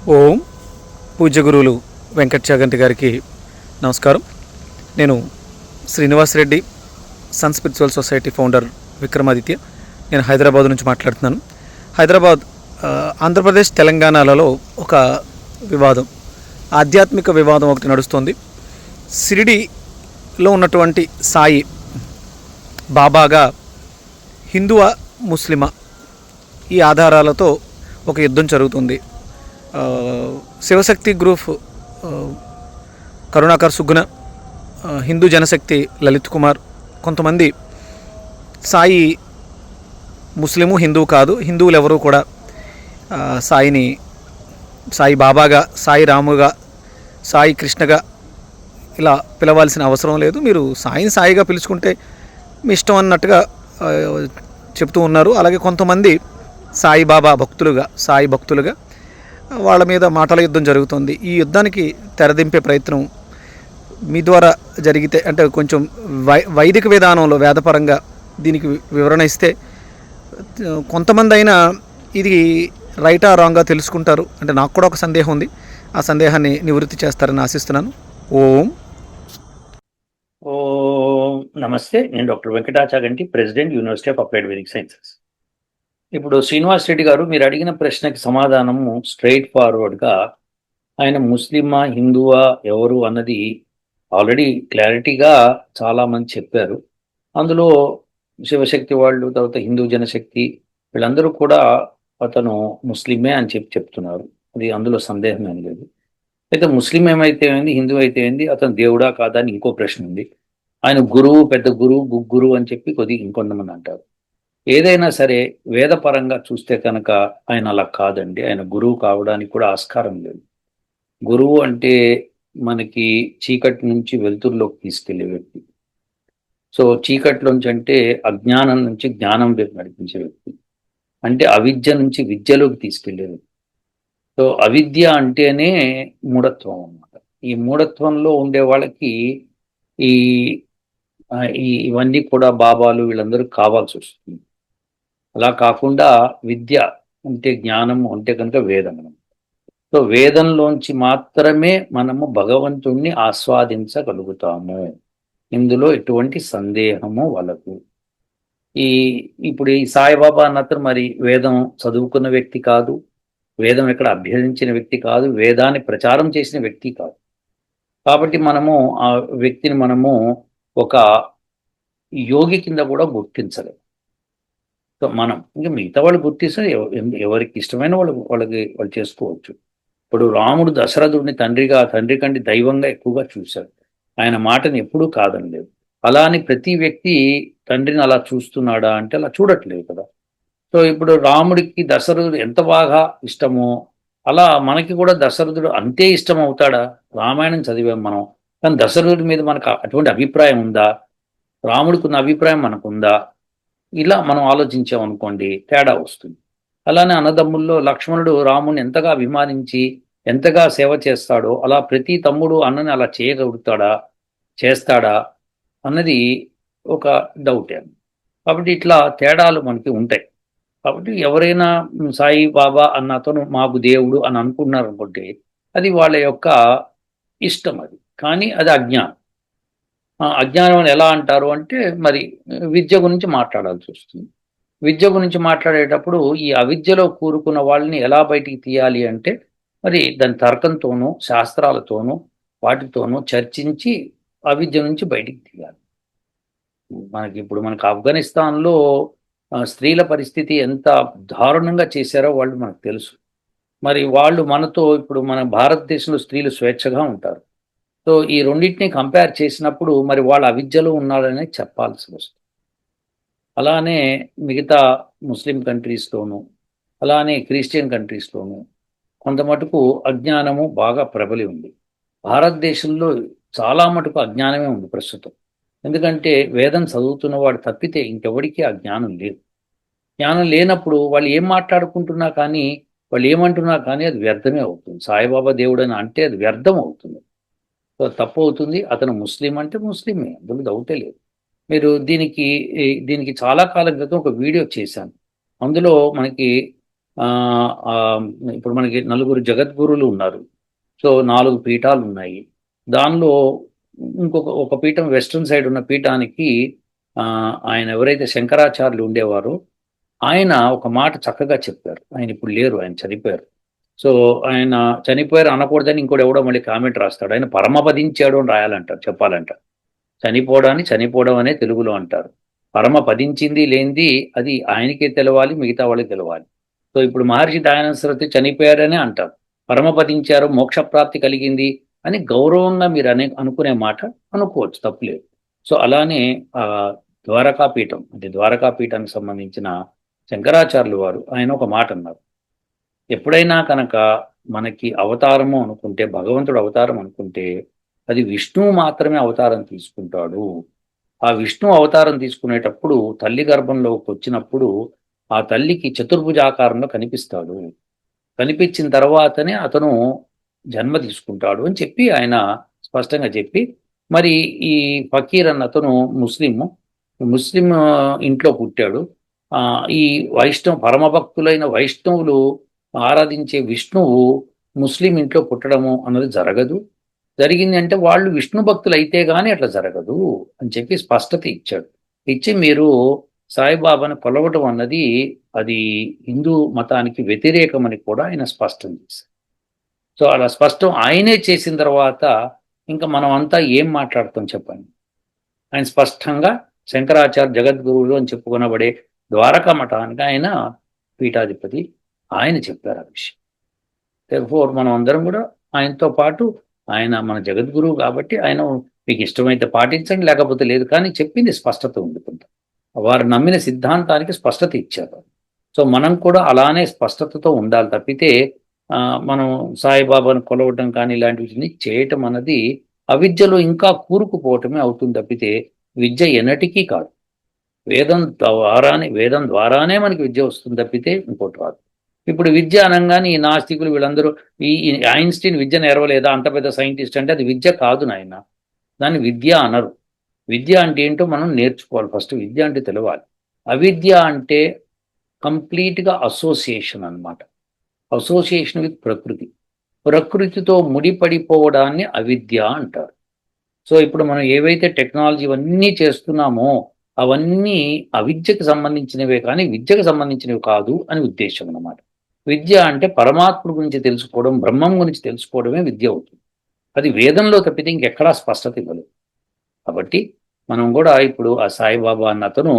ఓం పూజ్య గురువులు వెంకట్ చాగంటి గారికి నమస్కారం. నేను Srinivas Reddy, sun spiritual society founder Vikramaditya. నేను హైదరాబాద్ నుంచి మాట్లాడుతున్నాను. హైదరాబాద్, ఆంధ్రప్రదేశ్, తెలంగాణలలో ఒక వివాదం, ఆధ్యాత్మిక వివాదం ఒకటి నడుస్తుంది. షిరిడీలో ఉన్నటువంటి సాయి బాబాగా హిందువా ముస్లిమా ఈ ఆధారాలతో ఒక యుద్ధం జరుగుతుంది. శివశక్తి గ్రూప్ కరుణాకర్ సుగ్గున, హిందూ జనశక్తి లలిత్ కుమార్, కొంతమంది సాయి ముస్లిము హిందువు కాదు, హిందువులు ఎవరూ కూడా సాయిని సాయి బాబాగా, సాయి రాముగా, సాయి కృష్ణగా ఇలా పిలవాల్సిన అవసరం లేదు, మీరు సాయిని సాయిగా పిలుచుకుంటే మీ ఇష్టం అన్నట్టుగా చెప్తూ ఉన్నారు. అలాగే కొంతమంది సాయి బాబా భక్తులుగా, సాయి భక్తులుగా వాళ్ళ మీద మాటల యుద్ధం జరుగుతుంది. ఈ యుద్ధానికి తెరదింపే ప్రయత్నం మీ ద్వారా జరిగితే, అంటే కొంచెం వైదిక విధానంలో వేదపరంగా దీనికి వివరణ ఇస్తే కొంతమంది అయినా ఇది రైటా రాంగ్గా తెలుసుకుంటారు. అంటే నాకు కూడా ఒక సందేహం ఉంది, ఆ సందేహాన్ని నివృత్తి చేస్తారని ఆశిస్తున్నాను. ఓం ఓం నమస్తే. నేను doctor Venkata Chaganti, president, university of applied Vedic sciences. ఇప్పుడు శ్రీనివాస్ రెడ్డి గారు మీరు అడిగిన ప్రశ్నకి సమాధానము స్ట్రైట్ ఫార్వర్డ్గా, ఆయన ముస్లిమా హిందువా ఎవరు అన్నది ఆల్రెడీ క్లారిటీగా చాలామంది చెప్పారు. అందులో శివశక్తి వాళ్ళు, తర్వాత హిందూ జనశక్తి, వీళ్ళందరూ కూడా అతను ముస్లిమే అని చెప్తున్నారు. అది అందులో సందేహం ఏం లేదు. అయితే ముస్లిం ఏమైతే ఏంది, హిందూ అయితే ఏంది, అతను దేవుడా కాదా అని ఇంకో ప్రశ్న ఉంది. ఆయన గురువు, పెద్ద గురువు, గుగ్గురు అని చెప్పి కొద్దిగా ఇంకొంతమంది అంటారు. ఏదైనా సరే వేదపరంగా చూస్తే కనుక ఆయన అలా కాదండి. ఆయన గురువు కావడానికి కూడా ఆస్కారం లేదు. గురువు అంటే మనకి చీకటి నుంచి వెలుతురులోకి తీసుకెళ్లే వ్యక్తి. సో చీకటిలోంచి అంటే అజ్ఞానం నుంచి జ్ఞానం వైపు నడిపించే వ్యక్తి, అంటే అవిద్య నుంచి విద్యలోకి తీసుకెళ్లే వ్యక్తి. సో అవిద్య అంటేనే మూఢత్వం అన్నమాట. ఈ మూఢత్వంలో ఉండే వాళ్ళకి ఈ ఇవన్నీ కూడా బాబాలు వీళ్ళందరూ కావాల్సి వస్తుంది. అలా కాకుండా విద్య అంటే జ్ఞానము అంటే కనుక వేదం. సో వేదంలోంచి మాత్రమే మనము భగవంతుణ్ణి ఆస్వాదించగలుగుతాము. ఇందులో ఎటువంటి సందేహము వలదు. ఇప్పుడు ఈ సాయిబాబా అన్నతను మరి వేదం చదువుకున్న వ్యక్తి కాదు, వేదం ఎక్కడ అభ్యసించిన వ్యక్తి కాదు, వేదాన్ని ప్రచారం చేసిన వ్యక్తి కాదు. కాబట్టి మనము ఆ వ్యక్తిని మనము ఒక యోగి కింద కూడా గుర్తించలేము. సో మనం ఇంకా మిగతా వాళ్ళు గుర్తిస్తే ఎవరికి ఇష్టమైన వాళ్ళు చేసుకోవచ్చు. ఇప్పుడు రాముడు దశరథుడిని తండ్రి కంటే దైవంగా ఎక్కువగా చూశాడు. ఆయన మాటని ఎప్పుడూ కాదనలేదు. అలా అని ప్రతి వ్యక్తి తండ్రిని అలా చూస్తున్నాడా అంటే అలా చూడట్లేదు కదా. సో ఇప్పుడు రాముడికి దశరథుడు ఎంత బాగా ఇష్టమో అలా మనకి కూడా దశరథుడు అంతే ఇష్టం అవుతాడా? రామాయణం చదివాం మనం, కానీ దశరథుడి మీద మనకు అటువంటి అభిప్రాయం ఉందా? రాముడికి ఉన్న అభిప్రాయం మనకుందా? ఇలా మనం ఆలోచించామనుకోండి తేడా వస్తుంది. అలానే అన్నదమ్ముల్లో లక్ష్మణుడు రాముని ఎంతగా అభిమానించి ఎంతగా సేవ చేస్తాడో అలా ప్రతి తమ్ముడు అన్నని అలా చేస్తాడా అన్నది ఒక డౌటే. కాబట్టి ఇట్లా తేడాలు మనకి ఉంటాయి. కాబట్టి ఎవరైనా సాయి బాబా అన్న అతను మాకు దేవుడు అని అనుకున్నారు అనుకుంటే అది వాళ్ళ యొక్క ఇష్టం. అది కానీ అది అజ్ఞానం. అజ్ఞానం అని ఎలా అంటారు అంటే మరి విద్య గురించి మాట్లాడాల్సి వస్తుంది. విద్య గురించి మాట్లాడేటప్పుడు ఈ అవిద్యలో కూరుకున్న వాళ్ళని ఎలా బయటికి తీయాలి అంటే మరి దాని తర్కంతోనూ శాస్త్రాలతోనూ వాటితోనూ చర్చించి అవిద్య నుంచి బయటికి తీయాలి. మనకి ఆఫ్ఘనిస్తాన్లో స్త్రీల పరిస్థితి ఎంత దారుణంగా చేశారో వాళ్ళు మనకు తెలుసు. మరి వాళ్ళు మనతో, ఇప్పుడు మన భారతదేశంలో స్త్రీలు స్వేచ్ఛగా ఉంటారు. సో ఈ రెండింటిని కంపేర్ చేసినప్పుడు మరి వాళ్ళ అవిద్యలో ఉన్నారనే చెప్పాల్సి వస్తుంది. అలానే మిగతా ముస్లిం కంట్రీస్లోనూ అలానే క్రిస్టియన్ కంట్రీస్లోనూ కొంత మటుకు అజ్ఞానము బాగా ప్రబలి ఉంది. భారతదేశంలో చాలా మటుకు అజ్ఞానమే ఉంది ప్రస్తుతం. ఎందుకంటే వేదం చదువుతున్న వాడు తప్పితే ఇంకెవడికి ఆ జ్ఞానం లేదు. జ్ఞానం లేనప్పుడు వాళ్ళు ఏం మాట్లాడుకుంటున్నా కానీ, వాళ్ళు ఏమంటున్నా కానీ అది వ్యర్థమే అవుతుంది. సాయిబాబా దేవుడు అని అంటే అది వ్యర్థం అవుతుంది, తప్పు అవుతుంది. అతను ముస్లిం అంటే ముస్లిమే, అందులో డౌటే లేదు. మీరు దీనికి చాలా కాలం క్రితం ఒక వీడియో చేశాను. అందులో మనకి ఆ, ఆ, ఇప్పుడు మనకి నలుగురు జగద్గురులు ఉన్నారు. సో 4 పీఠాలు ఉన్నాయి. దానిలో ఒక పీఠం వెస్ట్రన్ సైడ్ ఉన్న పీఠానికి ఆ, ఆయన ఎవరైతే శంకరాచార్యులు ఉండేవారో ఆయన ఒక మాట చక్కగా చెప్పారు. ఆయన ఇప్పుడు లేరు, ఆయన చనిపోయారు. సో ఆయన చనిపోయారు అనకూడదని ఇంకోటి ఎవడో మళ్ళీ కామెంట్ రాస్తాడు. ఆయన పరమపదించాడు అని రాయాలంటారు, చెప్పాలంట. చనిపోవడాన్ని చనిపోవడం అనే తెలుగులో అంటారు. పరమ పదించింది లేనిది అది ఆయనకే తెలవాలి, మిగతా వాళ్ళకి తెలవాలి. సో ఇప్పుడు మహర్షి దయానంద సరస్వతి చనిపోయారనే అంటారు. పరమపదించారు, మోక్షప్రాప్తి కలిగింది అని గౌరవంగా మీరు అనుకునే మాట అనుకోవచ్చు, తప్పులేదు. సో అలానే ఆ ద్వారకాపీఠం అంటే ద్వారకాపీఠానికి సంబంధించిన శంకరాచార్యులు వారు ఆయన ఒక మాట అన్నారు. ఎప్పుడైనా కనుక మనకి అవతారము అనుకుంటే, భగవంతుడు అవతారం అనుకుంటే అది విష్ణువు మాత్రమే అవతారం తీసుకుంటాడు. ఆ విష్ణు అవతారం తీసుకునేటప్పుడు తల్లి గర్భంలోకి వచ్చినప్పుడు ఆ తల్లికి చతుర్భుజాకారంలో కనిపిస్తాడు. కనిపించిన తర్వాతనే అతను జన్మ తీసుకుంటాడు అని చెప్పి ఆయన స్పష్టంగా చెప్పి, మరి ఈ ఫకీర్ అన్న అతను ముస్లిం ఇంట్లో పుట్టాడు. ఈ పరమభక్తులైన వైష్ణవులు ఆరాధించే విష్ణువు ముస్లిం ఇంట్లో పుట్టడము అన్నది జరగదు. జరిగింది అంటే వాళ్ళు విష్ణు భక్తులు అయితే గానీ అట్లా జరగదు అని చెప్పి స్పష్టత ఇచ్చాడు. ఇచ్చి మీరు సాయిబాబాను కొలవటం అన్నది అది హిందూ మతానికి వ్యతిరేకమని కూడా ఆయన స్పష్టం చేశారు. సో అలా స్పష్టం ఆయనే చేసిన తర్వాత ఇంకా మనం అంతా ఏం మాట్లాడతాం చెప్పండి. ఆయన స్పష్టంగా శంకరాచార్య జగద్గురువులు అని చెప్పుకునబడే ద్వారకా మఠానికి ఆయన పీఠాధిపతి, ఆయన చెప్పారు ఆ విషయం. ఫోర్ మనం అందరం కూడా ఆయనతో పాటు, ఆయన మన జగద్గురువు కాబట్టి ఆయన మీకు ఇష్టమైతే పాటించండి, లేకపోతే లేదు, కానీ చెప్పింది స్పష్టత ఉండుతుంది. వారు నమ్మిన సిద్ధాంతానికి స్పష్టత ఇచ్చారు. సో మనం కూడా అలానే స్పష్టతతో ఉండాలి తప్పితే మనం సాయిబాబాను కొలవటం కానీ ఇలాంటివి చేయటం అన్నది అవిద్యలో ఇంకా కూరుకుపోవటమే అవుతుంది తప్పితే విద్య ఎన్నటికీ కాదు. వేదం ద్వారానే మనకి విద్య వస్తుంది తప్పితే ఇంకోటి రాదు. ఇప్పుడు విద్య అనగానే ఈ నాస్తికులు వీళ్ళందరూ ఈ ఐన్స్టీన్ విద్య నేర్వలేదా, అంత పెద్ద సైంటిస్ట్ అంటే అది విద్య కాదు నాయన, దాన్ని విద్య అనరు. విద్య అంటే ఏంటో మనం నేర్చుకోవాలి. ఫస్ట్ విద్య అంటే తెలవాలి. అవిద్య అంటే కంప్లీట్గా అసోసియేషన్ అన్నమాట. అసోసియేషన్ విత్ ప్రకృతి. ప్రకృతితో ముడిపడిపోవడాన్ని అవిద్య అంటారు. సో ఇప్పుడు మనం ఏవైతే టెక్నాలజీ ఇవన్నీ చేస్తున్నామో అవన్నీ అవిద్యకు సంబంధించినవే కానీ విద్యకు సంబంధించినవి కాదు అని ఉద్దేశం అన్నమాట. విద్య అంటే పరమాత్మ గురించి తెలుసుకోవడం, బ్రహ్మం గురించి తెలుసుకోవడమే విద్య అవుతుంది. అది వేదంలో తప్పితే ఇంకెక్కడా స్పష్టత ఇవ్వలేదు. కాబట్టి మనం కూడా ఇప్పుడు ఆ సాయిబాబా అన్న అతను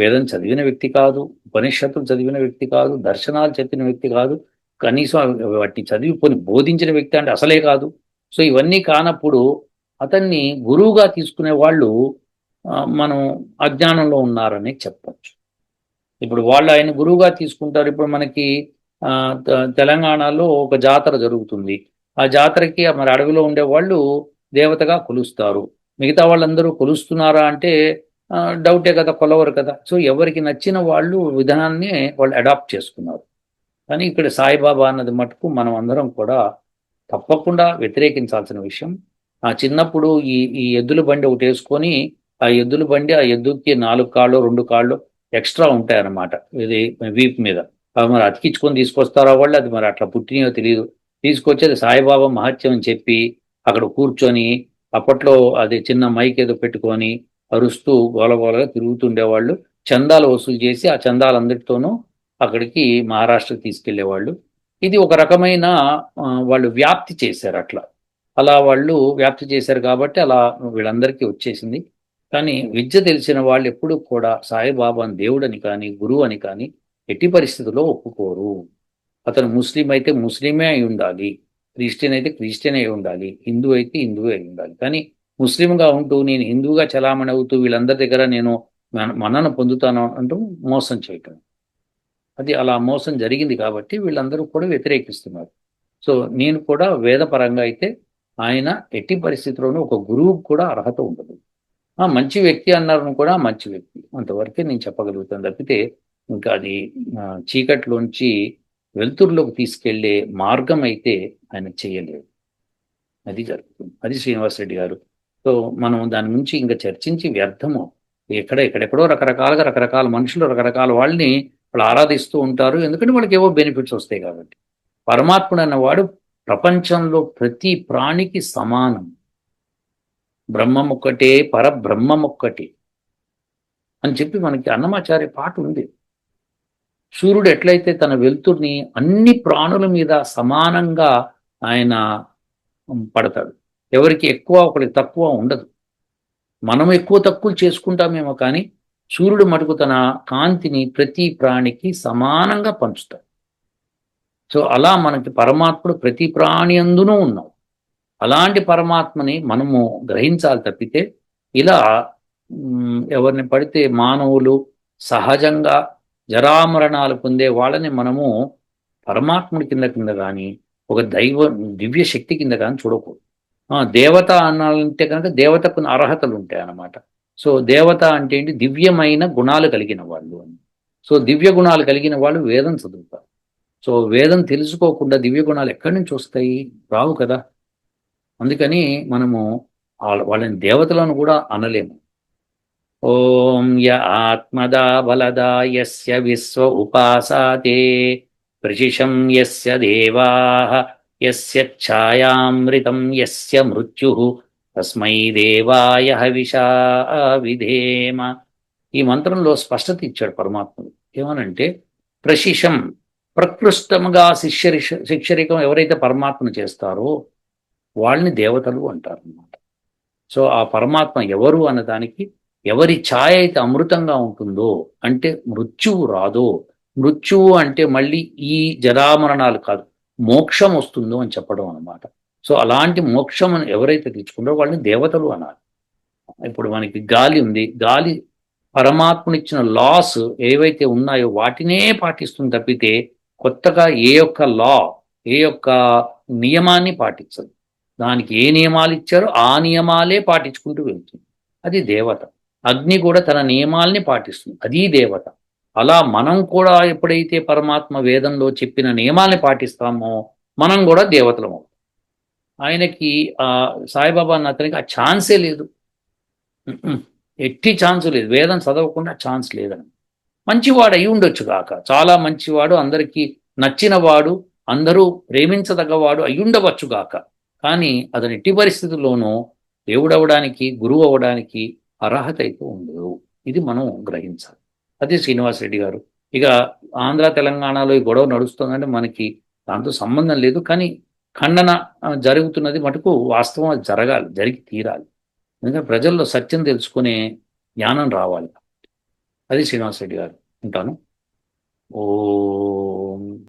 వేదం చదివిన వ్యక్తి కాదు, ఉపనిషత్తులు చదివిన వ్యక్తి కాదు, దర్శనాలు చెప్పిన వ్యక్తి కాదు, కనీసం వాటిని చదివి బోధించిన వ్యక్తి అంటే అసలే కాదు. సో ఇవన్నీ కానప్పుడు అతన్ని గురువుగా తీసుకునే వాళ్ళు మనం అజ్ఞానంలో ఉన్నారని చెప్పచ్చు. ఇప్పుడు వాళ్ళు ఆయన గురువుగా తీసుకుంటారు. ఇప్పుడు మనకి తెలంగాణలో ఒక జాతర జరుగుతుంది. ఆ జాతరకి మరి అడవిలో ఉండే వాళ్ళు దేవతగా కొలుస్తారు. మిగతా వాళ్ళందరూ కొలుస్తున్నారా అంటే డౌటే కదా, కొలవరు కదా. సో ఎవరికి నచ్చిన వాళ్ళు విధానాన్ని వాళ్ళు అడాప్ట్ చేసుకున్నారు. కానీ ఇక్కడ సాయిబాబా అన్నది మటుకు మనం అందరం కూడా తప్పకుండా వ్యతిరేకించాల్సిన విషయం. ఆ చిన్నప్పుడు ఈ ఎద్దుల బండి ఒకటి వేసుకొని ఆ ఎద్దుకి 4 కాళ్ళు 2 కాళ్ళు ఎక్స్ట్రా ఉంటాయన్నమాట, ఇది వీప్ మీద. అవి మరి అతికించుకొని తీసుకొస్తారో వాళ్ళు, అది మరి అట్లా పుట్టినయో తెలియదు. తీసుకొచ్చేది సాయిబాబా మహత్యం అని చెప్పి అక్కడ కూర్చొని అప్పట్లో అది చిన్న మైక్ ఏదో పెట్టుకొని అరుస్తూ గోలగోలగా తిరుగుతుండేవాళ్ళు. చందాలు వసూలు చేసి ఆ చందాలందరితోనూ అక్కడికి మహారాష్ట్రకి తీసుకెళ్లేవాళ్ళు. ఇది ఒక రకమైన వాళ్ళు వ్యాప్తి చేశారు అట్లా. అలా వాళ్ళు వ్యాప్తి చేశారు కాబట్టి అలా వీళ్ళందరికీ వచ్చేసింది. కానీ విద్య తెలిసిన వాళ్ళు ఎప్పుడు కూడా సాయిబాబాని దేవుడని కానీ గురువు అని కానీ ఎట్టి పరిస్థితుల్లో ఒప్పుకోరు. అతను ముస్లిం అయితే ముస్లిమే అయి ఉండాలి, క్రిస్టియన్ అయితే క్రిస్టియన్ అయి ఉండాలి, హిందూ అయితే హిందువే అయి ఉండాలి. కానీ ముస్లింగా ఉంటూ నేను హిందువుగా చలామణి అవుతూ వీళ్ళందరి దగ్గర నేను మన్నన పొందుతాను అంటూ మోసం చేయటం, అది అలా మోసం జరిగింది కాబట్టి వీళ్ళందరూ కూడా వ్యతిరేకిస్తున్నారు. సో నేను కూడా వేదపరంగా అయితే ఆయన ఎట్టి పరిస్థితుల్లోనూ ఒక గురువుకు కూడా అర్హత ఉండదు. మంచి వ్యక్తి అన్నారు కూడా, మంచి వ్యక్తి అంతవరకే నేను చెప్పగలుగుతాను తప్పితే ఇంకా అది చీకట్లోంచి వెలుతురులోకి తీసుకెళ్లే మార్గం అయితే ఆయన చేయలేడు. అది జరుగుతుంది. అది శ్రీనివాస్ రెడ్డి గారు. సో మనం దాని నుంచి ఇంకా చర్చించి వ్యర్థము. ఎక్కడెక్కడో రకరకాలుగా రకరకాల మనుషులు రకరకాల వాళ్ళని వాళ్ళు ఆరాధిస్తూ ఉంటారు, ఎందుకంటే వాళ్ళకి ఏవో బెనిఫిట్స్ వస్తాయి కాబట్టి. పరమాత్ముడు అన్నవాడు ప్రపంచంలో ప్రతి ప్రాణికి సమానం. బ్రహ్మమొక్కటే, పరబ్రహ్మమొక్కటే అని చెప్పి మనకి అన్నమాచార్య పాట ఉంది. సూర్యుడు ఎట్లయితే తన వెలుతురిని అన్ని ప్రాణుల మీద సమానంగా ఆయన పడతాడు. ఎవరికి ఎక్కువ, ఒకరికి తక్కువ ఉండదు. మనం ఎక్కువ తక్కువలు చేసుకుంటామేమో కానీ సూర్యుడు మటుకు తన కాంతిని ప్రతి ప్రాణికి సమానంగా పంచుతాడు. సో అలా మనకి పరమాత్ముడు ప్రతి ప్రాణి అందునూ ఉన్నాడు. అలాంటి పరమాత్మని మనము గ్రహించాలి తప్పితే ఇలా ఎవరిని పడితే మానవులు సహజంగా జరామరణాలు పొందే వాళ్ళని మనము పరమాత్ముడి కింద కానీ ఒక దివ్య శక్తి కింద కానీ చూడకూడదు. దేవత అనాలంటే కనుక దేవతకు అర్హతలు ఉంటాయి అన్నమాట. సో దేవత అంటే ఏంటి? దివ్యమైన గుణాలు కలిగిన వాళ్ళు అని. సో దివ్య గుణాలు కలిగిన వాళ్ళు వేదం చదువుతారు. సో వేదం తెలుసుకోకుండా దివ్య గుణాలు ఎక్కడి నుంచి వస్తాయి? రావు కదా. అందుకని మనము వాళ్ళని దేవతలను కూడా అనలేము. ఓం య ఆత్మదా బలదా యస్య విశ్వ ఉపాసాతే ప్రశిషం యస్య దేవాః యస్య ఛాయామృతం యస్య మృత్యుః తస్మై దేవాయ హవిషా విధేమ. ఈ మంత్రంలో స్పష్టత ఇచ్చాడు పరమాత్ముడు. ఏమనంటే ప్రశిషం, ప్రకృష్టముగా శిక్షరికం ఎవరైతే పరమాత్మను చేస్తారో వాళ్ళని దేవతలు అంటారు అన్నమాట. సో ఆ పరమాత్మ ఎవరు అన్నదానికి, ఎవరి ఛాయ అయితే అమృతంగా ఉంటుందో, అంటే మృత్యువు రాదో, మృత్యువు అంటే మళ్ళీ ఈ జరామరణాలు కాదు, మోక్షం వస్తుందో అని చెప్పడం అన్నమాట. సో అలాంటి మోక్షం ఎవరైతే తెచ్చుకుంటారో వాళ్ళని దేవతలు అనాలి. ఇప్పుడు మనకి గాలి ఉంది, గాలి పరమాత్మనిచ్చిన లాస్ ఏవైతే ఉన్నాయో వాటినే పాటిస్తుంది తప్పితే కొత్తగా ఏ యొక్క నియమాన్ని పాటించదు. దానికి ఏ నియమాలు ఇచ్చారో ఆ నియమాలే పాటించుకుంటూ వెళ్తుంది. అది దేవత. అగ్ని కూడా తన నియమాల్ని పాటిస్తుంది, అది దేవత. అలా మనం కూడా ఎప్పుడైతే పరమాత్మ వేదంలో చెప్పిన నియమాల్ని పాటిస్తామో మనం కూడా దేవతలము. ఆయనకి సాయిబాబా అన్న అతనికి ఆ ఛాన్సే లేదు. ఎట్టి ఛాన్స్ లేదు. వేదం చదవకుండా ఛాన్స్ లేదని. మంచివాడు అయి ఉండొచ్చు కాక, చాలా మంచివాడు, అందరికీ నచ్చినవాడు, అందరూ ప్రేమించదగ్గవాడు అయ్యుండవచ్చు గాక. కానీ అతని ఎట్టి పరిస్థితుల్లోనూ దేవుడవడానికి, గురువు అవ్వడానికి అర్హత అయితే ఉండదు. ఇది మనం గ్రహించాలి. అదే శ్రీనివాసరెడ్డి గారు. ఇక ఆంధ్ర తెలంగాణలో ఈ గొడవ నడుస్తుందంటే మనకి దాంతో సంబంధం లేదు. కానీ ఖండన జరుగుతున్నది మటుకు వాస్తవం, అది జరగాలి, జరిగి తీరాలి. ఎందుకంటే ప్రజల్లో సత్యం తెలుసుకునే జ్ఞానం రావాలి. అది శ్రీనివాసరెడ్డి గారు. ఉంటాను. ఓ